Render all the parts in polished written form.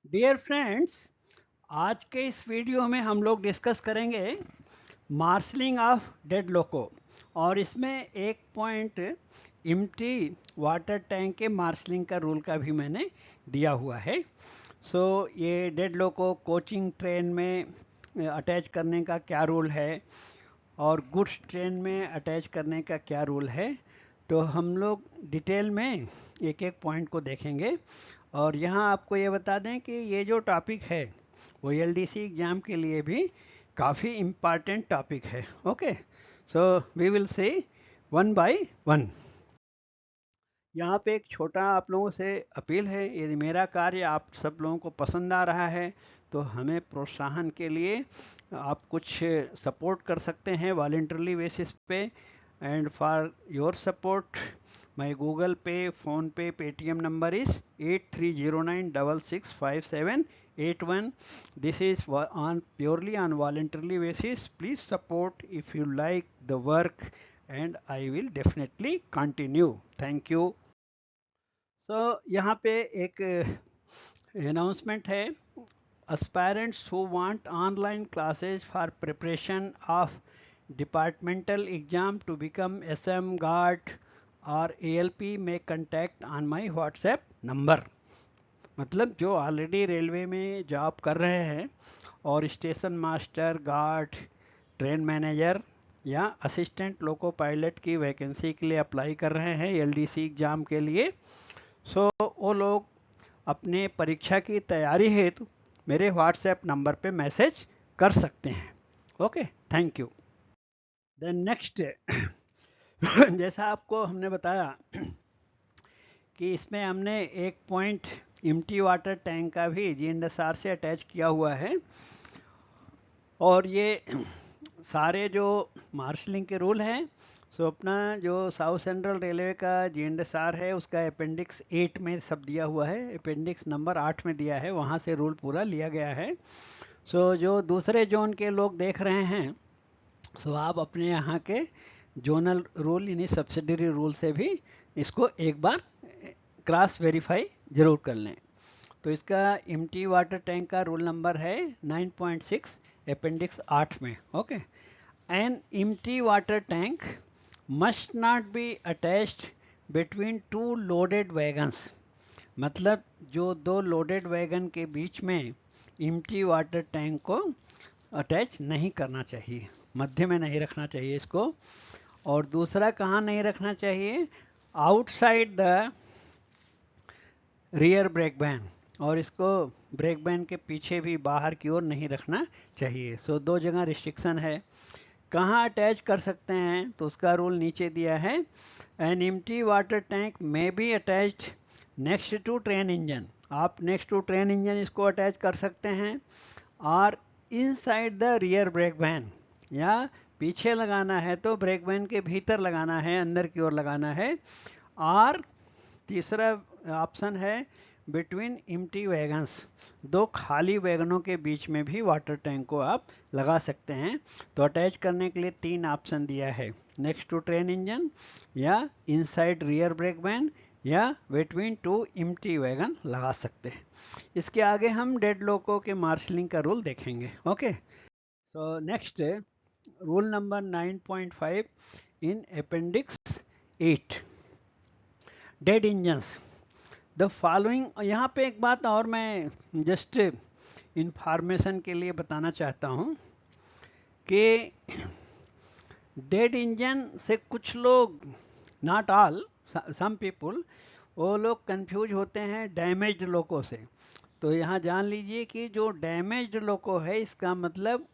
Dear friends, आज के इस वीडियो में हम लोग डिस्कस करेंगे मार्शलिंग ऑफ डेड लोको। और इसमें एक पॉइंट एम्प्टी वाटर टैंक के मार्शलिंग का रूल का भी मैंने दिया हुआ है। ये डेड लोको कोचिंग ट्रेन में अटैच करने का क्या रूल है और गुड्स ट्रेन में अटैच करने का क्या रूल है, तो हम लोग डिटेल में एक एक पॉइंट को देखेंगे। और यहाँ आपको ये बता दें कि ये जो टॉपिक है वो एलडीसी एग्ज़ाम के लिए भी काफ़ी इम्पॉर्टेंट टॉपिक है। Okay, so we will see one by one. यहाँ पे एक छोटा आप लोगों से अपील है, यदि मेरा कार्य आप सब लोगों को पसंद आ रहा है तो हमें प्रोत्साहन के लिए आप कुछ सपोर्ट कर सकते हैं वॉलेंटरली बेसिस पे। And for your support my Google पे, फ़ोन पे, Paytm number is 8309665781। This is on purely on voluntarily basis. Please support if you like the work and I will definitely continue. Thank you. यहाँ पे एक announcement है। aspirants who want online classes for preparation of departmental exam to become SM guard or ALP may contact on my WhatsApp number। मतलब जो already railway में job कर रहे हैं और station master, guard, train manager या assistant loco pilot की vacancy के लिए अप्लाई कर रहे हैं एलडीसी एग्ज़ाम के लिए, वो लोग अपने परीक्षा की तैयारी हेतु मेरे व्हाट्सएप नंबर पे मैसेज कर सकते हैं। Okay, thank you. Then next जैसा आपको हमने बताया कि इसमें हमने एक पॉइंट एम्प्टी वाटर टैंक का भी जीएनएसआर से अटैच किया हुआ है। और ये सारे जो मार्शलिंग के रूल हैं, अपना जो साउथ सेंट्रल रेलवे का जीएनएसआर है उसका अपेंडिक्स 8 में सब दिया हुआ है, अपेंडिक्स नंबर 8 में दिया है, वहाँ से रूल पूरा लिया गया है। जो दूसरे जोन के लोग देख रहे हैं, आप अपने यहाँ के जोनल रूल यानी सब्सिडरी रूल से भी इसको एक बार क्रॉस वेरीफाई जरूर कर लें। तो इसका एम्प्टी वाटर टैंक का रूल नंबर है 9.6 अपेंडिक्स 8 में। Okay, N empty water tank must not be attached between two loaded wagons. मतलब जो दो लोडेड वैगन के बीच में एम्प्टी वाटर टैंक को अटैच नहीं करना चाहिए, मध्य में नहीं रखना चाहिए इसको। और दूसरा कहाँ नहीं रखना चाहिए, outside the rear brake van, और इसको ब्रेक वैन के पीछे भी बाहर की ओर नहीं रखना चाहिए। दो जगह रिस्ट्रिक्शन है। कहाँ अटैच कर सकते हैं, तो उसका रूल नीचे दिया है। An empty water tank may be attached next to train engine. आप नेक्स्ट टू ट्रेन इंजन इसको अटैच कर सकते हैं, और inside the rear brake van, या पीछे लगाना है तो ब्रेक वैन के भीतर लगाना है, अंदर की ओर लगाना है। और तीसरा ऑप्शन है बिटवीन एम्प्टी वैगन्स, दो खाली वैगनों के बीच में भी वाटर टैंक को आप लगा सकते हैं। तो अटैच करने के लिए 3 ऑप्शन दिया है, नेक्स्ट टू ट्रेन इंजन, या इनसाइड रियर ब्रेक वैन, या बिटवीन टू एम्प्टी वैगन लगा सकते हैं। इसके आगे हम डेड लोको के मार्शलिंग का रूल देखेंगे। Okay, next rule number 9.5 in appendix 8, dead engines the following. यहाँ पे एक बात और मैं जस्ट इंफॉर्मेशन के लिए बताना चाहता हूँ कि डेड इंजन से कुछ लोग, नॉट ऑल, सम पीपुल, वो लोग कंफ्यूज होते हैं डैमेज्ड लोको से। तो यहाँ जान लीजिए कि जो डैमेज्ड लोको है इसका मतलब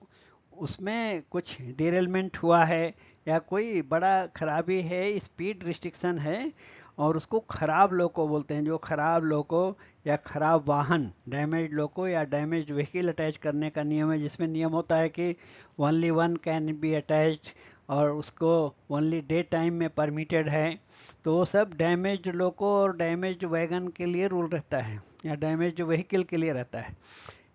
उसमें कुछ डिरेलमेंट हुआ है या कोई बड़ा खराबी है, स्पीड रिस्ट्रिक्शन है, और उसको खराब लोको बोलते हैं। जो खराब लोको या खराब वाहन, डैमेज लोको या डैमेज व्हीकल अटैच करने का नियम है, जिसमें नियम होता है कि only one can be attached और उसको ओनली डे टाइम में परमिटेड है। तो वो सब डैमेज्ड लोको और डैमेज्ड वैगन के लिए रूल रहता है, या डैमेज्ड व्हीकल के लिए रहता है।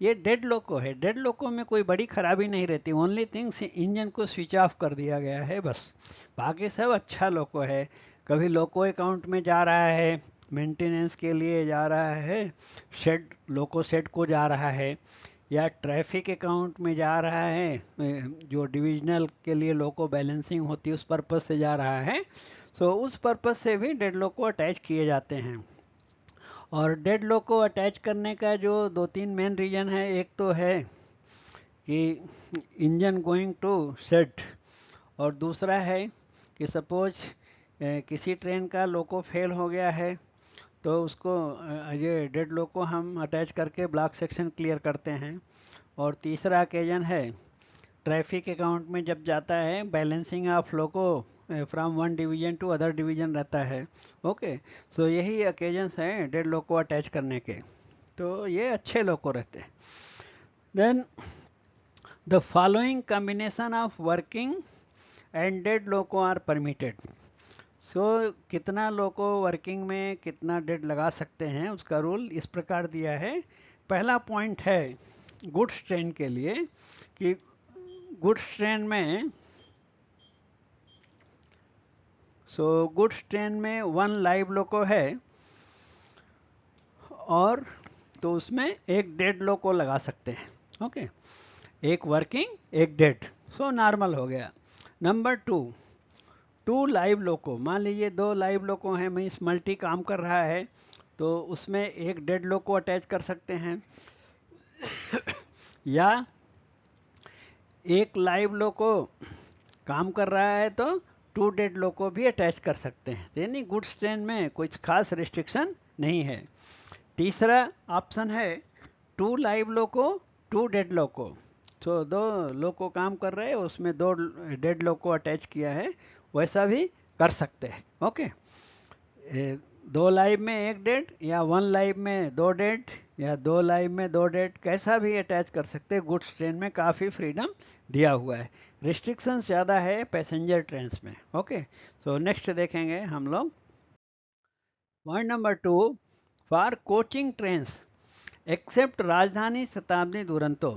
ये डेड लोको है। डेड लोको में कोई बड़ी खराबी नहीं रहती, ओनली थिंग्स इंजन को स्विच ऑफ कर दिया गया है बस, बाकी सब अच्छा लोको है। कभी लोको अकाउंट में जा रहा है मेंटेनेंस के लिए जा रहा है, शेड लोको शेड को जा रहा है, या ट्रैफिक अकाउंट में जा रहा है, जो डिविजनल के लिए लोको बैलेंसिंग होती है उस पर्पज से जा रहा है, सो उस पर्पज से भी डेड लोको अटैच किए जाते हैं। और डेड लोको अटैच करने का जो 2-3 मेन रीजन है, एक तो है कि इंजन गोइंग टू सेट, और दूसरा है कि सपोज किसी ट्रेन का लोको फेल हो गया है तो उसको ये डेड लोको हम अटैच करके ब्लॉक सेक्शन क्लियर करते हैं। और तीसरा ओकेजन है ट्रैफिक अकाउंट में जब जाता है, balancing of loco from one division to other division रहता है। ओके, सो यही ओकेजन्स हैं डेड लोको अटैच करने के, तो ये अच्छे लोको रहते हैं। Then the following combination of working and dead loco are permitted. So कितना लोको वर्किंग में कितना डेड लगा सकते हैं उसका रूल इस प्रकार दिया है। पहला पॉइंट है गुड्स ट्रेन के लिए कि गुड्स ट्रेन में गुड्स ट्रेन में 1 लाइव लोको है और तो उसमें एक डेड लोको लगा सकते हैं। ओके, एक वर्किंग एक डेड, सो नॉर्मल हो गया। नंबर 2 लाइव लोको, मान लीजिए 2 लाइव लोको हैं, मीन्स मल्टी काम कर रहा है, तो उसमें एक डेड लोको अटैच कर सकते हैं, या एक लाइव लोको काम कर रहा है तो 2 डेड लोको भी अटैच कर सकते हैं, यानी गुड्स ट्रेन में कोई खास रिस्ट्रिक्शन नहीं है। तीसरा ऑप्शन है 2 लाइव लोको 2 डेड लोको, तो 2 लोको काम कर रहे हैं उसमें 2 डेड लोको अटैच किया है, वैसा भी कर सकते हैं। ओके, 2 लाइव में 1 डेड, या 1 लाइव में 2 डेड, या 2 लाइव में 2 डेड, कैसा भी अटैच कर सकते हैं। गुड्स ट्रेन में काफ़ी फ्रीडम दिया हुआ है, रिस्ट्रिक्शंस ज़्यादा है पैसेंजर ट्रेन में। ओके, सो नेक्स्ट देखेंगे हम लोग point number 2, for coaching trains except Rajdhani Shatabdi Duronto.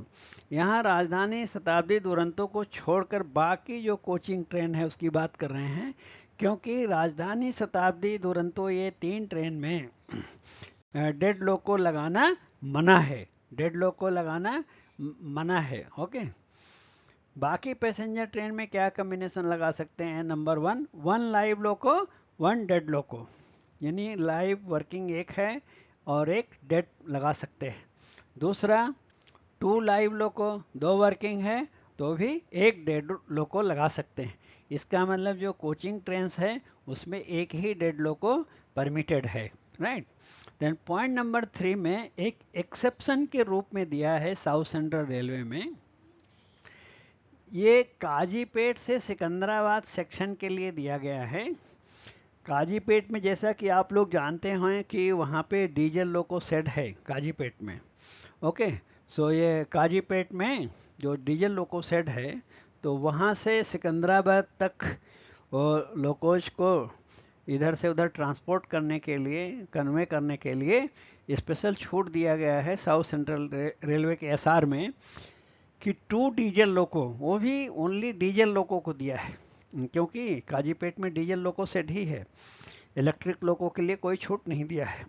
यहाँ राजधानी शताब्दी दुरंतो को छोड़कर बाकी जो कोचिंग ट्रेन है उसकी बात कर रहे हैं, क्योंकि राजधानी शताब्दी दुरंतो ये 3 ट्रेन में डेड लोको लगाना मना है, डेड लोको लगाना मना है। ओके, बाकी पैसेंजर ट्रेन में क्या कॉम्बिनेशन लगा सकते हैं। नंबर 1 लाइव लोको 1 डेड लोको, यानी लाइव वर्किंग एक है और एक डेड लगा सकते हैं। दूसरा 2 लाइव लोको 2 वर्किंग है तो भी एक डेड लोको लगा सकते हैं। इसका मतलब जो कोचिंग ट्रेन्स है उसमें एक ही डेड लोको परमिटेड है, राइट। देन पॉइंट नंबर 3 में एक एक्सेप्शन के रूप में दिया है साउथ सेंट्रल रेलवे में, ये काजीपेट से सिकंदराबाद सेक्शन के लिए दिया गया है। काजीपेट में जैसा कि आप लोग जानते हैं कि वहाँ पे डीजल लोको शेड है काजीपेट में। ओके, सो ये काजीपेट में जो डीजल लोको शेड है, तो वहाँ से सिकंदराबाद तक लोकोज को इधर से उधर ट्रांसपोर्ट करने के लिए, कन्वे करने के लिए स्पेशल छूट दिया गया है साउथ सेंट्रल रेलवे के एसआर में कि 2 डीजल लोको, वो भी ओनली डीजल लोको को दिया है, क्योंकि काजीपेट में डीजल लोको सेट ही है, इलेक्ट्रिक लोको के लिए कोई छूट नहीं दिया है।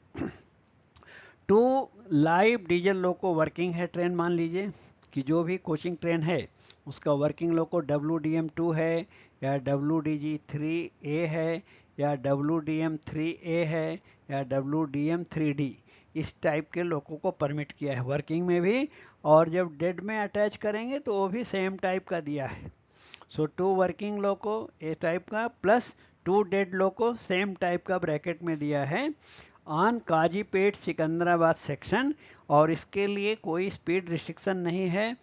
2 लाइव डीजल लोको वर्किंग है ट्रेन, मान लीजिए कि जो भी कोचिंग ट्रेन है उसका वर्किंग लोको WDM2 है, या WDG3A है, या WDM3A है, या WDM3D, इस टाइप के लोगों को परमिट किया है वर्किंग में भी, और जब डेड में अटैच करेंगे तो वो भी सेम टाइप का दिया है। सो 2 वर्किंग लोको ए टाइप का प्लस 2 डेड लोको सेम टाइप का ब्रैकेट में दिया है ऑन काजीपेट सिकंदराबाद सेक्शन, और इसके लिए कोई स्पीड रिस्ट्रिक्शन नहीं है।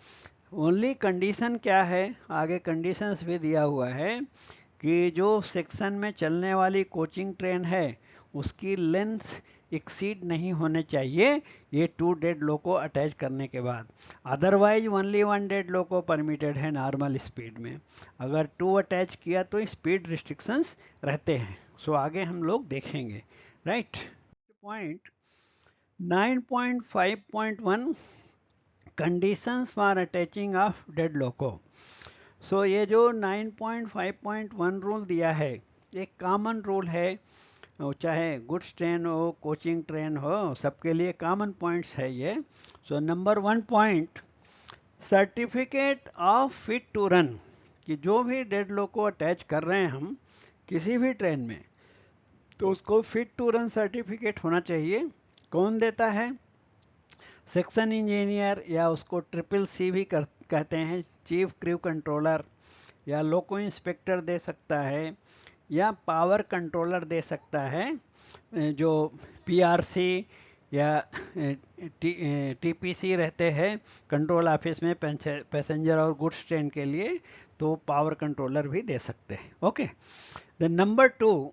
ओनली कंडीशन क्या है, आगे कंडीशंस भी दिया हुआ है कि जो सेक्शन में चलने वाली कोचिंग ट्रेन है उसकी लेंथ एक्सीड नहीं होने चाहिए ये 2 डेड लोको अटैच करने के बाद, अदरवाइज ओनली 1 डेड लोको परमिटेड है नॉर्मल स्पीड में। अगर 2 अटैच किया तो स्पीड रिस्ट्रिक्शंस रहते हैं। सो आगे हम लोग देखेंगे, right. Point 9.5.1 conditions for attaching of dead loco. So ये जो 9.5.1 रूल दिया है एक कॉमन रूल है चाहे गुड्स ट्रेन हो, कोचिंग ट्रेन हो, सबके लिए कॉमन पॉइंट्स है ये. So number 1 point, certificate of fit to run, कि जो भी डेड लोको को अटैच कर रहे हैं हम किसी भी ट्रेन में, तो उसको फिट टू रन सर्टिफिकेट होना चाहिए. कौन देता है? सेक्शन इंजीनियर, या उसको ट्रिपल सी भी कहते हैं, चीफ क्रू कंट्रोलर, या लोको इंस्पेक्टर दे सकता है, या पावर कंट्रोलर दे सकता है, जो पीआरसी या टीपीसी रहते हैं कंट्रोल ऑफिस में पैसेंजर और गुड्स ट्रेन के लिए, तो पावर कंट्रोलर भी दे सकते हैं. Okay. The number 2,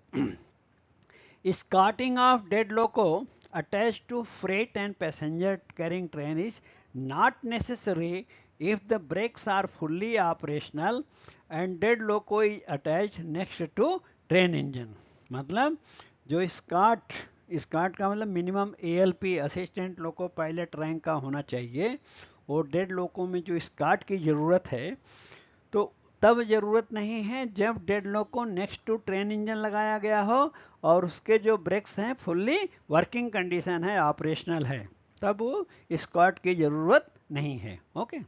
escorting of dead loco attached to freight and passenger carrying train is not necessary if the brakes are fully operational and dead loco is attached next to train engine. मतलब जो escort का मतलब minimum ALP assistant loco pilot rank का होना चाहिए, और dead लोको में जो escort की ज़रूरत है तो तब ज़रूरत नहीं है जब dead loco next to train engine लगाया गया हो और उसके जो ब्रेक्स हैं फुल्ली वर्किंग कंडीशन है, ऑपरेशनल है, तब वो स्कॉट की ज़रूरत नहीं है. ओके.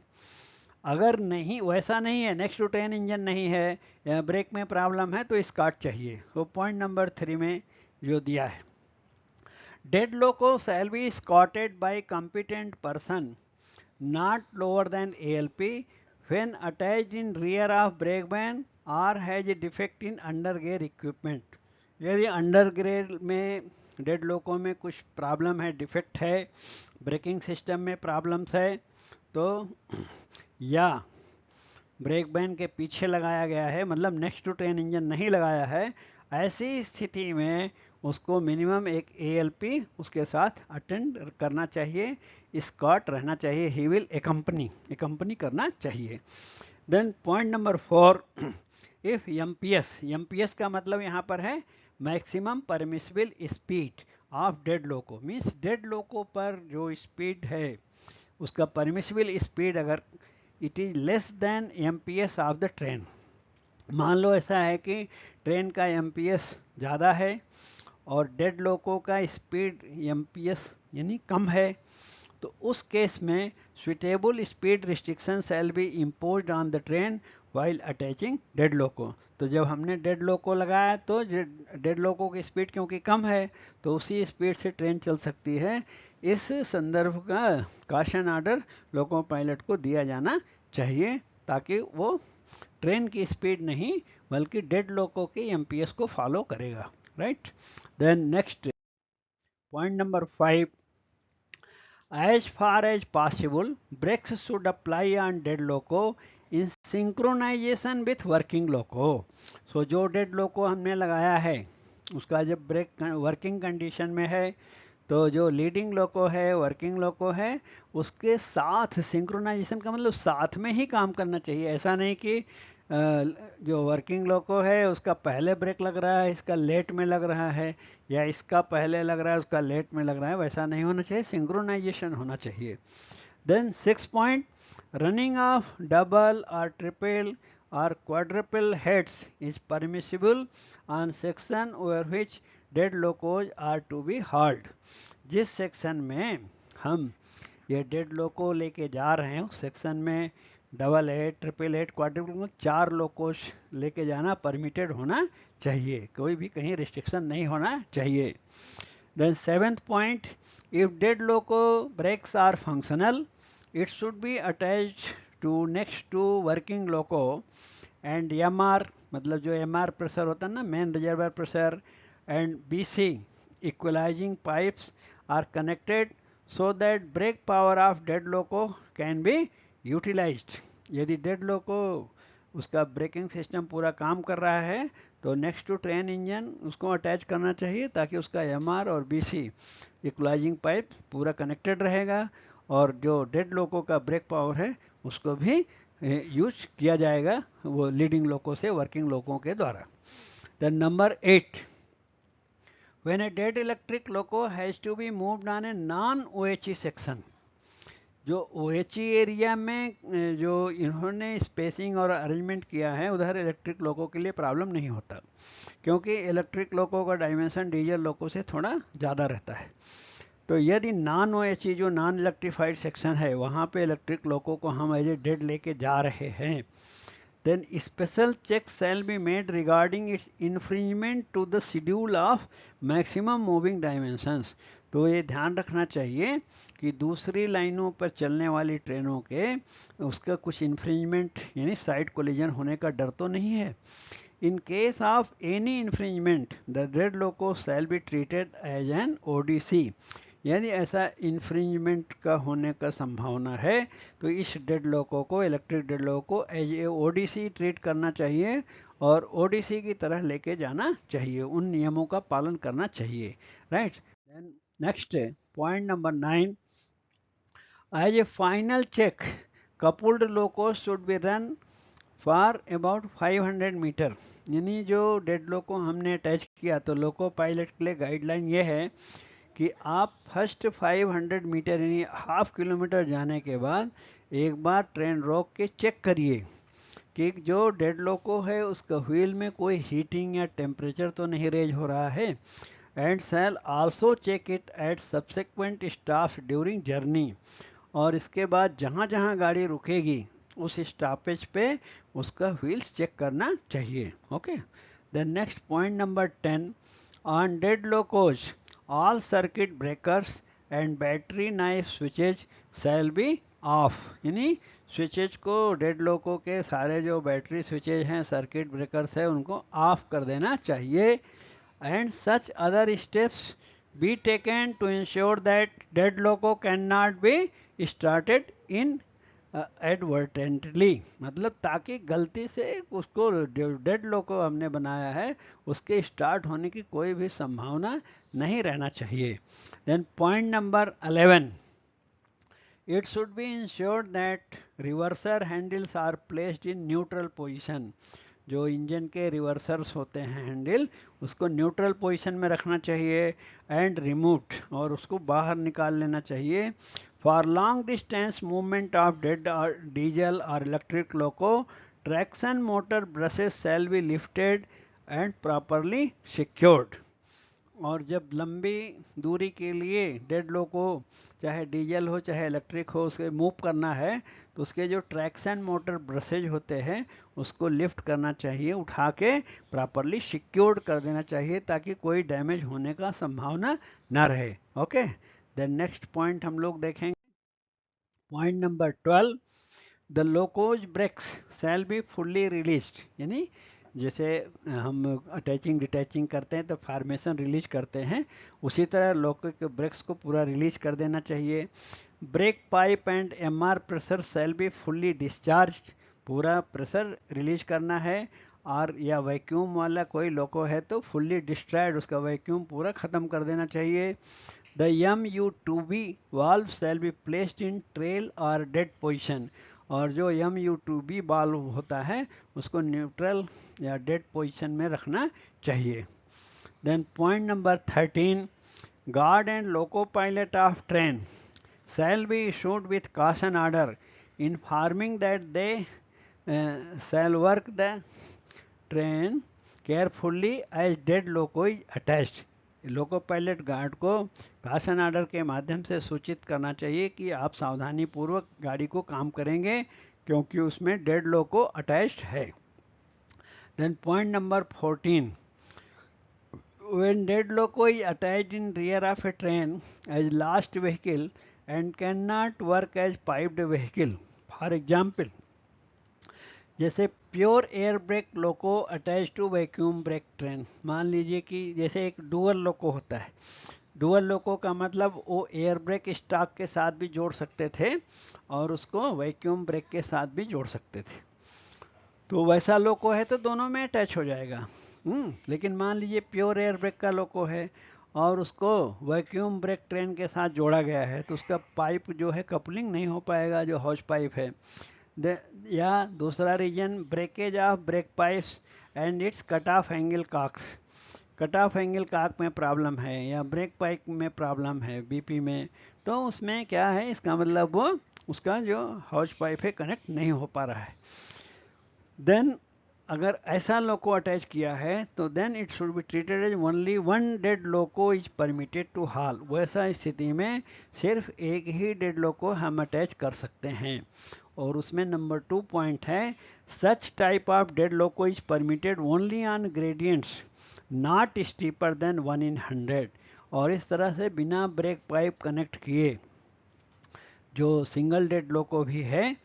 अगर नहीं, वैसा नहीं है, नेक्स्ट टू ट्रेन इंजन नहीं है या ब्रेक में प्रॉब्लम है, तो स्कॉट चाहिए. तो पॉइंट नंबर 3 में जो दिया है, dead loco shall be escorted by competent person not lower than ALP when attached in rear of brake van or has a defect in undergear equipment. यदि अंडरगेयर में डेड लोको में कुछ प्रॉब्लम है, डिफेक्ट है, ब्रेकिंग सिस्टम में problems है, तो या ब्रेक बैन के पीछे लगाया गया है, मतलब नेक्स्ट टू ट्रेन इंजन नहीं लगाया है, ऐसी स्थिति में उसको मिनिमम एक ALP उसके साथ अटेंड करना चाहिए, स्कॉट रहना चाहिए, ही विल एकम्पनी करना चाहिए. Then point number 4, if MPS का मतलब यहाँ पर है maximum permissible speed of dead loco, means dead loco पर जो स्पीड है उसका परमिसिबल स्पीड अगर it is less than MPS of the train. मान लो ऐसा है कि ट्रेन का MPS ज़्यादा है और डेड लोको का स्पीड MPS यानी कम है, तो उस केस में suitable speed restriction shall be imposed on the train while attaching dead loco. तो जब हमने डेड लोको लगाया तो डेड लोको की स्पीड क्योंकि कम है तो उसी स्पीड से ट्रेन चल सकती है. इस संदर्भ का कॉशन ऑर्डर लोको पायलट को दिया जाना चाहिए, ताकि वो ट्रेन की स्पीड नहीं बल्कि डेड लोको के MPS को फॉलो करेगा. Right. Then next point number 5, as far as possible brakes should apply on dead loco in synchronization with working loco. सो जो डेड लोको हमने लगाया है उसका जब ब्रेक वर्किंग कंडीशन में है, तो जो लीडिंग लोको है, वर्किंग लोको है, उसके साथ सिंक्रोनाइजेशन का मतलब साथ में ही काम करना चाहिए. ऐसा नहीं कि जो वर्किंग लोको है उसका पहले ब्रेक लग रहा है, इसका लेट में लग रहा है, या इसका पहले लग रहा है उसका लेट में लग रहा है, वैसा नहीं होना चाहिए, सिंक्रोनाइजेशन होना चाहिए. Then 6 point, running of double और ट्रिपल और quadruple heads is permissible on section over which dead locos are to be hauled. जिस सेक्शन में हम ये डेड लोको लेके जा रहे हैं उस सेक्शन में double head, triple head, quadruple 4 locos लेके जाना परमिटेड होना चाहिए, कोई भी कहीं रिस्ट्रिक्शन नहीं होना चाहिए. Then 7th point, if dead loco brakes are functional it should be attached to next to working loco and MR, मतलब जो MR प्रेशर होता है ना, main reservoir pressure, and BC equalising pipes are connected so that brake power of dead loco can be utilized. यदि dead लोको उसका braking system पूरा काम कर रहा है तो नेक्स्ट टू ट्रेन इंजन उसको अटैच करना चाहिए, ताकि उसका MR और BC इक्वलाइजिंग पाइप पूरा कनेक्टेड रहेगा और जो डेड लोको का ब्रेक पावर है उसको भी यूज किया जाएगा वो लीडिंग लोको से वर्किंग लोकों के द्वारा. Then number 8, when a dead electric loco has to be moved on a non-OHE section, जो OHE एरिया में जो इन्होंने स्पेसिंग और अरेंजमेंट किया है उधर इलेक्ट्रिक लोको के लिए प्रॉब्लम नहीं होता, क्योंकि इलेक्ट्रिक लोको का डायमेंशन डीजल लोको से थोड़ा ज़्यादा रहता है। तो यदि नॉन OHE जो नॉन इलेक्ट्रीफाइड सेक्शन है वहाँ पे इलेक्ट्रिक लोको को हम एज ए डेड लेके जा रहे हैं, then special checks shall be made regarding its infringement to the schedule of maximum moving dimensions। तो ये ध्यान रखना चाहिए कि दूसरी लाइनों पर चलने वाली ट्रेनों के उसका कुछ इन्फ्रिंजमेंट यानी साइड कोलिजन होने का डर तो नहीं है। In case of any infringement, the dead loco shall be treated as an ODC। यदि ऐसा इन्फ्रिंजमेंट का होने का संभावना है तो इस डेड लोको को, इलेक्ट्रिक डेड लोको को एज ए ODC ट्रीट करना चाहिए और ODC की तरह लेके जाना चाहिए, उन नियमों का पालन करना चाहिए, right. Then next point number 9, as a final check coupled loco should be run for about 500 metre. यानी जो डेड लोको हमने अटैच किया तो लोको पायलट के लिए गाइडलाइन ये है कि आप फर्स्ट 500 मीटर यानी हाफ किलोमीटर जाने के बाद एक बार ट्रेन रोक के चेक करिए कि जो डेड लोको है उसका व्हील में कोई हीटिंग या टेम्परेचर तो नहीं रेज हो रहा है, and shall also check it at subsequent stops during journey. और इसके बाद जहाँ जहाँ गाड़ी रुकेगी उस स्टॉपेज पे उसका व्हील्स चेक करना चाहिए, okay. Then next point number 10, on dead locos all circuit breakers and battery knife switches shall be off। यानी स्विचेज को डेड लोको के सारे जो बैटरी स्विचेज हैं, सर्किट ब्रेकर्स है, उनको ऑफ कर देना चाहिए। And such other steps be taken to ensure that dead loco can not be started inadvertently. मतलब ताकि गलती से उसको डेड लोको हमने बनाया है उसके स्टार्ट होने की कोई भी संभावना नहीं रहना चाहिए। Then point number 11, it should be ensured that reverser handles are placed in neutral position. जो इंजन के रिवर्सर्स होते हैं हैंडल, उसको न्यूट्रल पोजीशन में रखना चाहिए एंड रिमूव्ड, और उसको बाहर निकाल लेना चाहिए। For long distance movement of dead diesel और electric loco traction motor brushes shall be lifted and properly secured. और जब लंबी दूरी के लिए डेड लोको चाहे डीजल हो चाहे इलेक्ट्रिक हो उसे मूव करना है तो उसके जो ट्रैक्शन मोटर ब्रशेज होते हैं उसको लिफ्ट करना चाहिए, उठा के प्रॉपरली सिक्योर्ड कर देना चाहिए ताकि कोई डैमेज होने का संभावना ना रहे, ओके। देन नेक्स्ट पॉइंट हम लोग देखेंगे point number 12, the locos brakes shall be fully released. यानी जैसे हम अटैचिंग डिटैचिंग करते हैं तो फॉर्मेशन रिलीज करते हैं, उसी तरह लोको के ब्रेक्स को पूरा रिलीज कर देना चाहिए। Break pipe and MR pressure shell be fully discharge. पूरा प्रेशर रिलीज करना है। और या वैक्यूम वाला कोई लोको है तो फुल्ली डिस्ट्रॉयड, उसका वैक्यूम पूरा ख़त्म कर देना चाहिए। The MU2B valve shall be placed in trail और डेड पोजिशन। और जो MU2B वाल्व होता है उसको न्यूट्रल या डेड पोजीशन में रखना चाहिए। Then point number 13, guard and loco pilot of train shall be issued with caution order informing that they shall work the train carefully as dead loco is attached. Loco pilot guard को caution order के माध्यम से सूचित करना चाहिए कि आप सावधानी पूर्वक गाड़ी को काम करेंगे क्योंकि उसमें डेड लोको अटैच्ड है। Then point number 14, when dead loco is attached in rear of a train as last vehicle and cannot work as piped vehicle, for example, जैसे pure air brake loco attach to vacuum brake train. मान लीजिए कि जैसे एक dual लोको होता है, dual लोको का मतलब वो एयर ब्रेक स्टॉक के साथ भी जोड़ सकते थे और उसको वैक्यूम ब्रेक के साथ भी जोड़ सकते थे। तो वैसा लोको है तो दोनों में अटैच हो जाएगा। लेकिन मान लीजिए प्योर एयर ब्रेक का लोको है और उसको वैक्यूम ब्रेक ट्रेन के साथ जोड़ा गया है तो उसका पाइप जो है कपलिंग नहीं हो पाएगा, जो हॉज पाइप है। या दूसरा reason, breakage of brake pipes and its cut off angle cocks. Cut off angle cock में प्रॉब्लम है या ब्रेक पाइप में प्रॉब्लम है BP में, तो उसमें क्या है, इसका मतलब वो उसका जो हॉज पाइप है कनेक्ट नहीं हो पा रहा है। देन अगर ऐसा लोको अटैच किया है तो then it should be treated as only one dead loco is permitted to haul. वैसा स्थिति में सिर्फ एक ही डेड लोको हम अटैच कर सकते हैं। और उसमें नंबर 2 पॉइंट है, such type of dead loco is permitted only on gradients not steeper than 1/100। और इस तरह से बिना ब्रेक पाइप कनेक्ट किए जो सिंगल डेड लोको भी है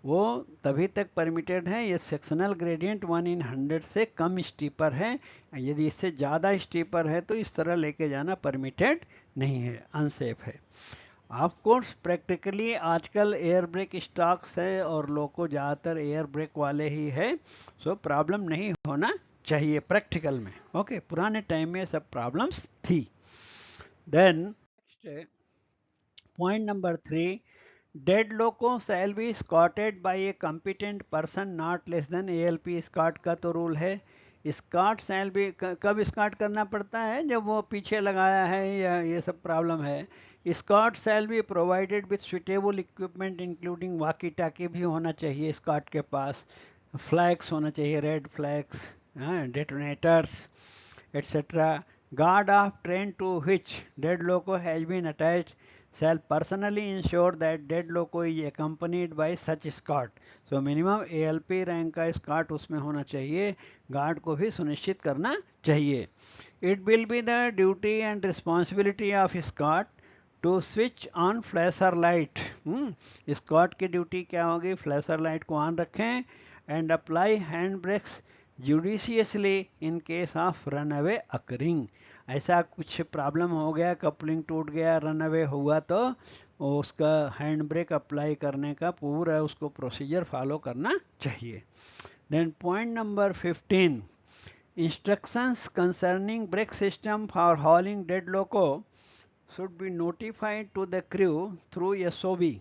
वो तभी तक परमिटेड है ये सेक्शनल ग्रेडियंट 1/100 से कम स्टीपर है। यदि इससे ज़्यादा स्टीपर है तो इस तरह लेके जाना परमिटेड नहीं है, अनसेफ है। ऑफ कोर्स प्रैक्टिकली आजकल एयर ब्रेक स्टॉक्स है और लोको ज़्यादातर एयर ब्रेक वाले ही है, सो प्रॉब्लम नहीं होना चाहिए प्रैक्टिकल में। ओके, पुराने टाइम में सब प्रॉब्लम्स थी। Then point number 3, dead loco shall be escorted by a competent person not less than ALP। Escort का तो रूल है, स्कॉट शैल बी कब स्कॉट करना पड़ता है, जब वो पीछे लगाया है या ये सब प्रॉब्लम है। Escort shall be provided with suitable equipment including walkie talkie भी होना चाहिए स्कॉट के पास, फ्लैग्स होना चाहिए, red flags, detonators etc. Guard of train to which dead loco has been attached shall personally ensure that dead loco is accompanied by such escort. So minimum ALP rank का escort उसमें होना चाहिए, guard को भी सुनिश्चित करना चाहिए। It will be the duty and responsibility of escort to switch on flasher light. escort की ड्यूटी क्या होगी, फ्लैशर लाइट को ऑन रखें and apply hand brakes judiciously in case of runaway occurring. ऐसा कुछ प्रॉब्लम हो गया, कपलिंग टूट गया, रनअवे हुआ तो उसका हैंड ब्रेक अप्लाई करने का पूरा उसको प्रोसीजर फॉलो करना चाहिए। Then point number 15, instructions concerning brake system for hauling dead loco should be notified to the crew through SOB।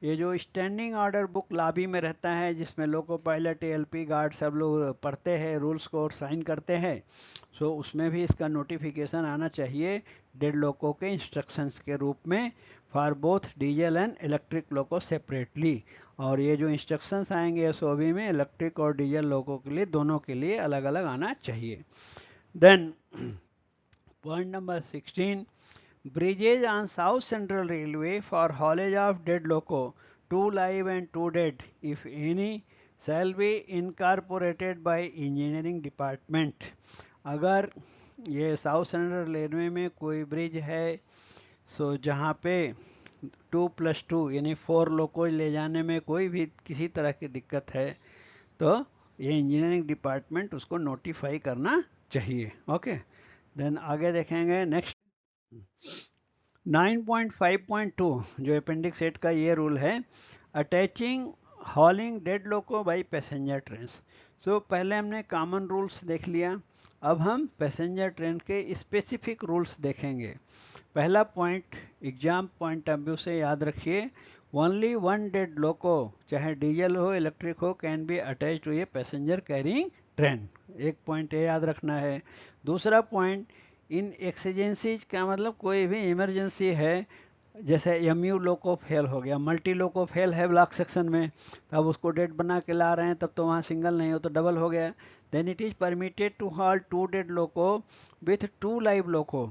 ये जो स्टैंडिंग ऑर्डर बुक लॉबी में रहता है जिसमें लोको पायलट ALP गार्ड सब लोग पढ़ते हैं रूल्स को और साइन करते हैं, सो उसमें भी इसका नोटिफिकेशन आना चाहिए डेड लोको के इंस्ट्रक्शंस के रूप में for both diesel and electric loco separately. और ये जो इंस्ट्रक्शंस आएंगे SOB में इलेक्ट्रिक और डीजल लोको के लिए दोनों के लिए अलग अलग आना चाहिए। Then point number 16, bridges on South Central Railway for haulage of dead loco, 2 live and 2 dead, if any, shall be incorporated by engineering department। अगर ये साउथ सेंट्रल रेलवे में कोई ब्रिज है सो जहाँ पे 2+2 यानी 4 लोको ले जाने में कोई भी किसी तरह की दिक्कत है तो ये इंजीनियरिंग डिपार्टमेंट उसको नोटिफाई करना चाहिए। ओके, देन आगे देखेंगे नेक्स्ट 9.5.2 जो अपेंडिक्स 8 का ये रूल है, attaching hauling dead loco by passenger train. So पहले हमने कॉमन रूल्स देख लिया, अब हम पैसेंजर ट्रेन के स्पेसिफिक रूल्स देखेंगे। पहला point exam point of view से याद रखिए, ओनली वन डेड लोको चाहे डीजल हो इलेक्ट्रिक हो can be attach to a passenger carrying train. एक पॉइंट ये याद रखना है। दूसरा पॉइंट, इन एक्सीजेंसीज का मतलब कोई भी इमरजेंसी है, जैसे MU लोको फेल हो गया, मल्टी लोको फेल है ब्लॉक सेक्शन में, तब उसको डेड बना के ला रहे हैं, तब तो वहाँ सिंगल नहीं हो तो डबल हो गया, then it is permitted to haul 2 dead loco with 2 live loco.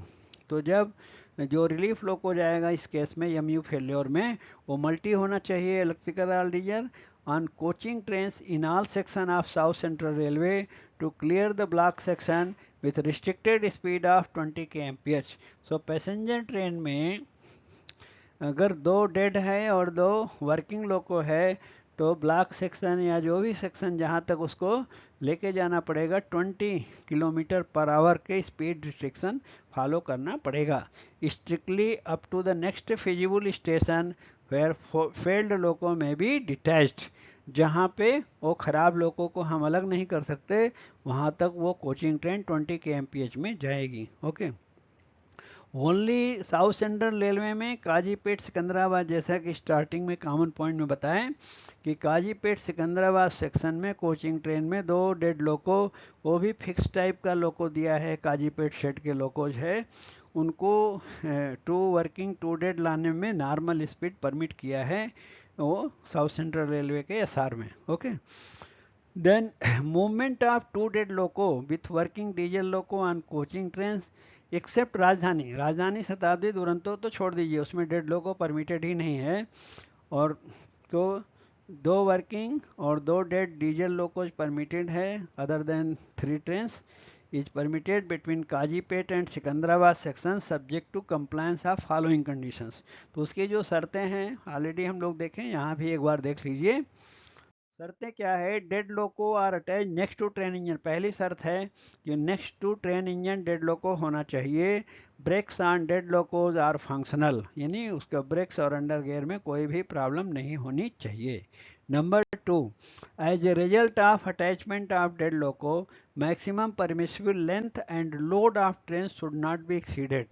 तो जब जो रिलीफ लोको जाएगा इस केस में MU फेल्योर में वो मल्टी होना चाहिए इलेक्ट्रिकल और diesel on coaching trains in all section of South Central Railway to clear the block section with restricted speed of 20 kmph। so passenger train में अगर 2 डेड है और 2 वर्किंग लोको है तो ब्लॉक सेक्शन या जो भी सेक्शन जहाँ तक उसको लेके जाना पड़ेगा 20 किलोमीटर पर आवर के स्पीड रिस्ट्रिक्शन फॉलो करना पड़ेगा, strictly up to the next feasible station where failed loco may be detached. जहाँ पे वो ख़राब लोको को हम अलग नहीं कर सकते वहाँ तक वो कोचिंग ट्रेन 20 kmph में जाएगी। Okay, only south Central railway में काजीपेट सिकंदराबाद, जैसा कि स्टार्टिंग में कॉमन पॉइंट में बताएं कि काजीपेट सिकंदराबाद सेक्शन में कोचिंग ट्रेन में 2 डेड लोको, वो भी फिक्स टाइप का लोको दिया है, काजीपेट शेड के लोकोज है, उनको टू वर्किंग टू डेड लाने में नॉर्मल स्पीड परमिट किया है वो साउथ सेंट्रल रेलवे के एसआर में. Okay. Then movement of two dead loco with working diesel loco on coaching train except Rajdhani. Rajdhani Shatabdi Duronto तो छोड़ दीजिए, उसमें डेड लोको परमिटेड ही नहीं है. और तो 2 वर्किंग और 2 डेड डीजल लोकोज परमिटेड है. Other than 3 trains is permitted between Kazipet and Secunderabad section subject to compliance of following conditions. तो उसकी जो शर्तें हैं ऑलरेडी हम लोग देखें, यहाँ भी एक बार देख लीजिए. शर्तें क्या है? Dead loco are attach next to train engine. पहली शर्त है कि next to train engine dead loco होना चाहिए. Brakes on dead locos are functional, यानी उसका ब्रेक्स और अंडर गियर में कोई भी प्रॉब्लम नहीं होनी चाहिए. Number 2, as a result of attachment of dead loco maximum permissible length and load of train should not be exceeded.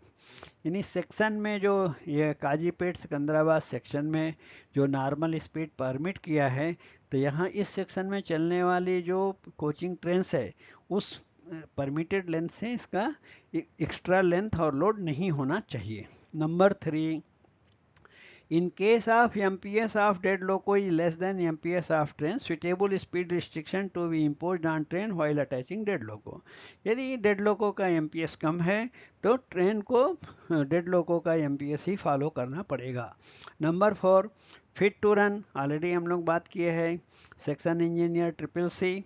यानी सेक्शन में जो ये काजीपेट सिकंदराबाद सेक्शन में जो नॉर्मल स्पीड परमिट किया है, तो यहाँ इस सेक्शन में चलने वाली जो कोचिंग ट्रेन्स है उस परमिटेड लेंथ से इसका एक्स्ट्रा लेंथ और लोड नहीं होना चाहिए. Number 3, in case of MPS of dead loco is less than MPS of train, suitable speed restriction to be imposed on train while attaching dead loco. यदि dead loco का MPS कम है तो train को dead loco का MPS ही follow करना पड़ेगा. Number 4, fit to run. Already हम लोग बात किए हैं. Section engineer CCC,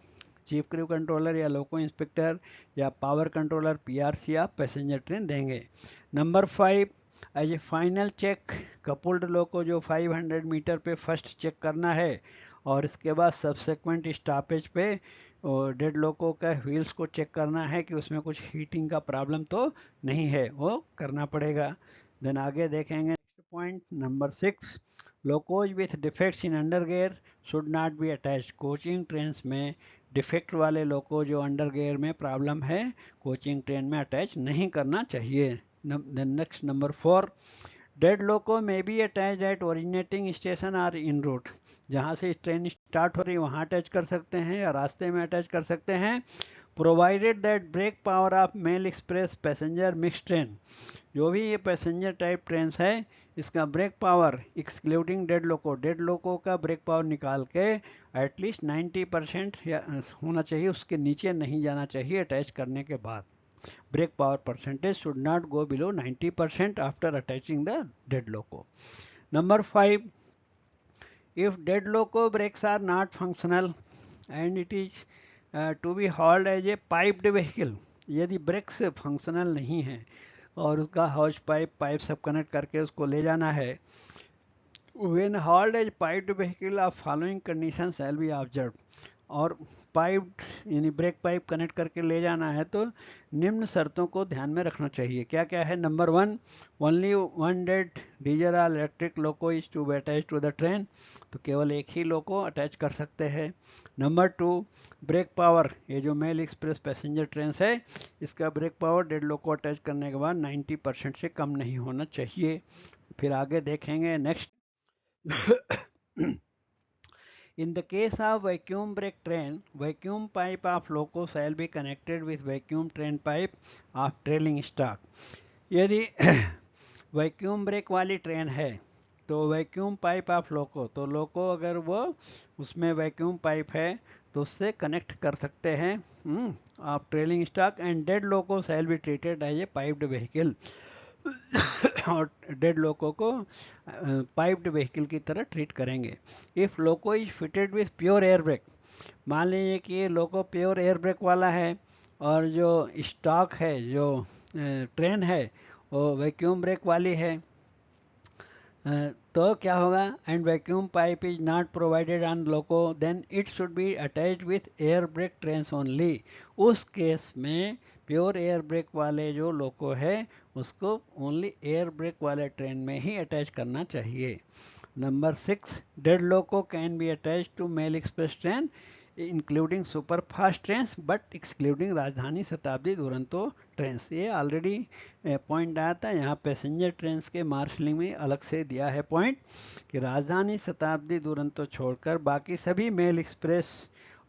chief crew controller या लोको इंस्पेक्टर या पावर कंट्रोलर PRC आप पैसेंजर ट्रेन देंगे. Number 5, as a final check coupled loco जो 500 मीटर पे फर्स्ट चेक करना है और इसके बाद सबसेक्वेंट स्टॉपेज पे डेड लोको का व्हील्स को चेक करना है कि उसमें कुछ हीटिंग का प्रॉब्लम तो नहीं है, वो करना पड़ेगा. देन आगे देखेंगे next point number 6, locos with defects in under gear should not be attach. Coaching train में डिफेक्ट वाले लोको जो अंडर गियर में प्रॉब्लम है कोचिंग ट्रेन में अटैच नहीं करना चाहिए. Then next number 4, dead loco may be attached at originating station or en route. जहाँ से ट्रेन स्टार्ट हो रही है वहाँ अटैच कर सकते हैं या रास्ते में अटैच कर सकते हैं. Provided that brake power of mail express passenger mix train. जो भी ये पैसेंजर टाइप ट्रेन है इसका brake power excluding dead loco का ब्रेक पावर निकाल के एटलीस्ट 90% होना चाहिए, उसके नीचे नहीं जाना चाहिए अटैच करने के बाद. Brake power percentage should not go below 90% after attaching the dead loco. Number 5, if dead loco brakes are not functional and it is to be hauled as a piped vehicle. यदि breaks functional नहीं है और उसका हॉज pipe सब connect करके उसको ले जाना है, when hauled as piped vehicle of following conditions shall be observed. और पाइप यानी ब्रेक पाइप कनेक्ट करके ले जाना है तो निम्न शर्तों को ध्यान में रखना चाहिए. क्या क्या है? Number 1, only one dead diesel और electric loco is to be attach to the train. तो केवल एक ही लोको अटैच कर सकते हैं. Number 2, brake power. ये जो मेल एक्सप्रेस पैसेंजर ट्रेन है इसका brake power dead loco attach करने के बाद 90% से कम नहीं होना चाहिए. फिर आगे देखेंगे next. In the case of vacuum brake train, vacuum pipe of loco shall be connected with vacuum train pipe of trailing stock. यदि वैक्यूम ब्रेक वाली ट्रेन है तो वैक्यूम पाइप ऑफ लोको, तो लोको अगर वो उसमें वैक्यूम पाइप है तो उससे कनेक्ट कर सकते हैं आप trailing stock. And dead loco shall be treated as a piped vehicle. और डेड लोको को पाइप्ड व्हीकल की तरह ट्रीट करेंगे. If loco is fitted with pure air brake. मान लीजिए कि ये लोको प्योर एयर ब्रेक वाला है और जो स्टॉक है जो ट्रेन है वो वैक्यूम ब्रेक वाली है, तो क्या होगा? And vacuum pipe is not provided on loco then it should be attached with air brake trains only. उस केस में प्योर एयर ब्रेक वाले जो लोको है उसको ओनली एयर ब्रेक वाले ट्रेन में ही अटैच करना चाहिए. Number 6, dead loco can be attach to mail express train including super fast trains but excluding Rajdhani Shatabdi Duronto trains. ये ऑलरेडी पॉइंट आया था. यहाँ पैसेंजर ट्रेन्स के मार्शलिंग में अलग से दिया है पॉइंट कि राजधानी शताब्दी दुरंतो छोड़कर बाकी सभी मेल एक्सप्रेस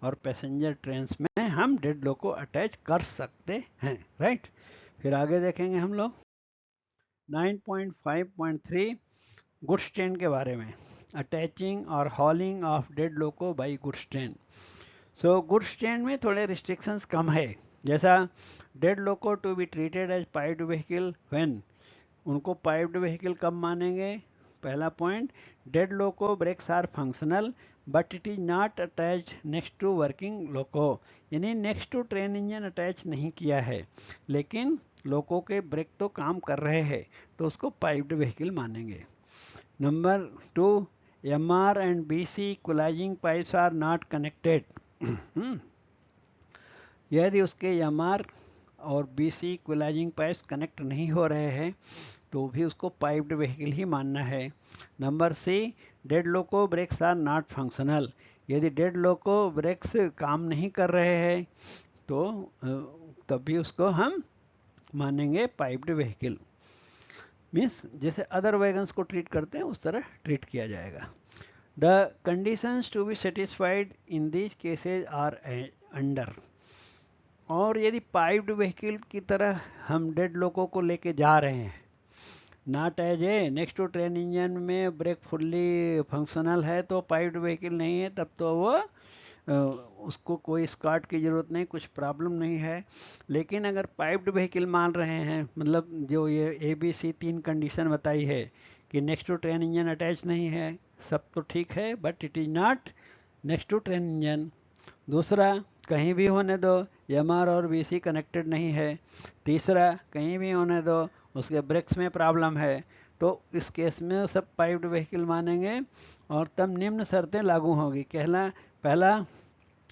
और पैसेंजर ट्रेन्स में हम डेड लोको अटैच कर सकते हैं. राइट. फिर आगे देखेंगे हम लोग. 9.5.3 गुड्स ट्रेन के बारे में, अटैचिंग और hauling of dead loco by goods train. So goods train में थोड़े रिस्ट्रिक्शंस कम है, जैसा dead loco to be treated as piped vehicle when, उनको पाइप्ड व्हीकल कब मानेंगे? पहला point, dead loco brakes are functional but it is not attach next to working loco, यानी next to train engine attach नहीं किया है लेकिन लोको के ब्रेक तो काम कर रहे हैं, तो उसको पाइप्ड व्हीकल मानेंगे। Number 2, MR and BC equalising pipes are not connected. यदि उसके MR और BC इक्वलाइजिंग पाइप्स कनेक्ट नहीं हो रहे हैं तो भी उसको पाइप्ड व्हीकल ही मानना है। Number C, dead loco brakes are not functional, यदि डेड लोको ब्रेक्स काम नहीं कर रहे हैं तो तब भी उसको हम मानेंगे पाइप्ड व्हीकल, मीन्स जैसे अदर वैगन्स को ट्रीट करते हैं उस तरह ट्रीट किया जाएगा। The conditions to be satisfied in these cases are under, और यदि पाइप्ड व्हीकल की तरह हम डेड लोको को लेके जा रहे हैं, not as a next to train engine में ब्रेक फुल्ली फंक्शनल है तो पाइप्ड व्हीकल नहीं है, तब तो वो उसको कोई स्कॉट की ज़रूरत नहीं, कुछ प्रॉब्लम नहीं है। लेकिन अगर पाइप्ड व्हीकल मान रहे हैं, मतलब जो ये ABC 3 कंडीशन बताई है कि next to train engine attach नहीं है, सब तो ठीक है but it is not next to train engine. दूसरा, कहीं भी होने दो MR और BC कनेक्टेड नहीं है। तीसरा, कहीं भी होने दो उसके ब्रेक्स में प्रॉब्लम है, तो इस केस में सब पाइप्ड व्हीकल मानेंगे और तब निम्न शर्तें लागू होगी। पहला,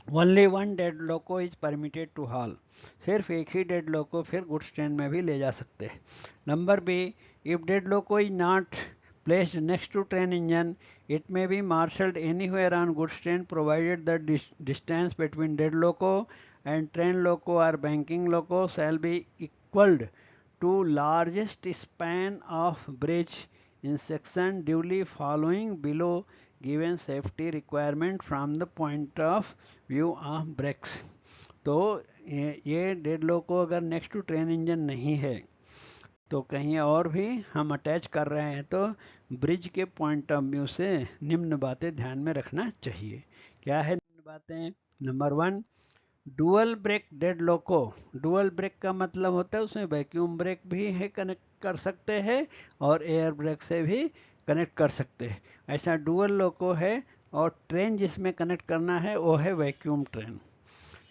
only one dead loco is permitted to haul, सिर्फ एक ही डेड लोको फिर गुड्स ट्रेन में भी ले जा सकते हैं। Number B, if dead loco is not placed next to train engine, it may be marshaled anywhere on goods train provided the distance between dead loco and train loco or banking loco shall be equaled to largest span of bridge in section duly following below given safety requirement from the point of view of brakes। तो ये dead लोको अगर next to train engine नहीं है तो कहीं और भी हम अटैच कर रहे हैं तो ब्रिज के पॉइंट ऑफ व्यू से निम्न बातें ध्यान में रखना चाहिए। क्या है निम्न बातें? नंबर 1, डुअल ब्रेक डेड लोको। डुअल ब्रेक का मतलब होता है उसमें वैक्यूम ब्रेक भी है, कनेक्ट कर सकते हैं और एयर ब्रेक से भी कनेक्ट कर सकते हैं। ऐसा डुअल लोको है और ट्रेन जिसमें कनेक्ट करना है वो है वैक्यूम ट्रेन।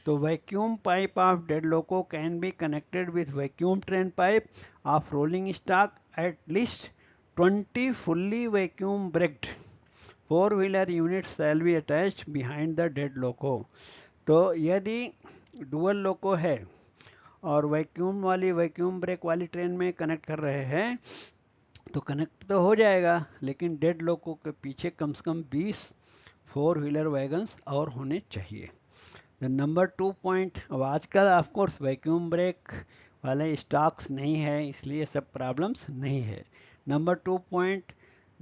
तो vacuum pipe of dead loco can be connected with vacuum train pipe of rolling stock at least 20 fully vacuum braked 4-wheeler units shall be attached behind the dead loco। तो यदि dual लोको है और vacuum break वाली train में connect कर रहे हैं तो कनेक्ट तो हो जाएगा, लेकिन डेड लोको के पीछे कम से कम 20 4-wheeler वैगन्स और होने चाहिए। नंबर 2 पॉइंट, अब आजकल ऑफकोर्स वैक्यूम ब्रेक वाले स्टॉक्स नहीं है इसलिए सब प्रॉब्लम्स नहीं है। Number 2 point,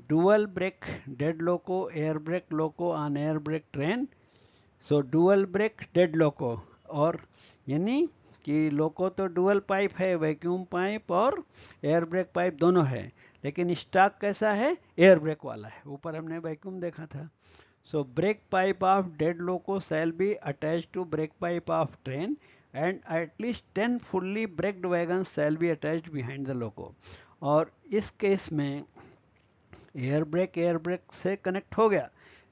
dual brake dead loco air brake loco on air brake train. So dual brake dead loco, और यानी कि लोको तो डुअल पाइप है, वैक्यूम पाइप और एयर ब्रेक पाइप दोनों है, लेकिन स्टॉक कैसा है? एयर ब्रेक वाला है। ऊपर हमने वैक्यूम देखा था। So brake pipe of dead loco shall be attached to brake pipe of train and at least 10 fully braked wagons shall be attached behind the loco। और इस केस में एयर ब्रेक से कनेक्ट हो गया,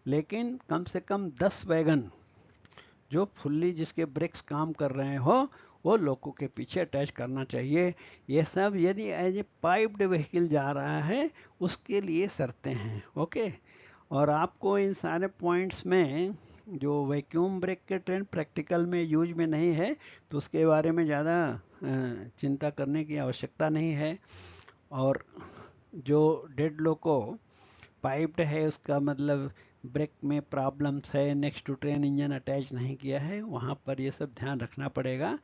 लेकिन कम से कम 10 वैगन जो fully जिसके ब्रेक्स काम कर रहे हो वो लोको के पीछे अटैच करना चाहिए। ये सब यदि एज ए पाइप्ड व्हीकल जा रहा है उसके लिए शर्तें हैं। ओके, और आपको इन सारे पॉइंट्स में जो वैक्यूम ब्रेक के ट्रेन प्रैक्टिकल में यूज में नहीं है तो उसके बारे में ज़्यादा चिंता करने की आवश्यकता नहीं है। और जो डेड लोको पाइप्ड है उसका मतलब ब्रेक में प्रॉब्लम्स है, next to train engine attach नहीं किया है, वहाँ पर ये सब ध्यान रखना पड़ेगा।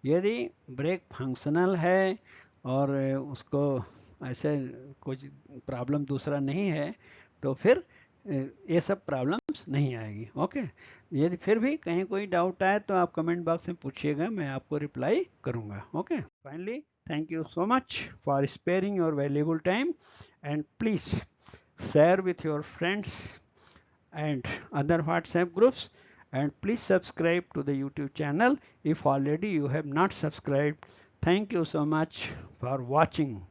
यदि ब्रेक फंक्शनल है और उसको ऐसे कुछ प्रॉब्लम दूसरा नहीं है तो फिर ये सब प्रॉब्लम्स नहीं आएगी। ओके, यदि फिर भी कहीं कोई डाउट आए तो आप कमेंट बॉक्स में पूछिएगा, मैं आपको रिप्लाई करूँगा। Okay, finally Thank you so much for sparing your valuable time, and please share with your friends and other WhatsApp groups, and please subscribe to the YouTube channel if already you have not subscribed. Thank you so much for watching.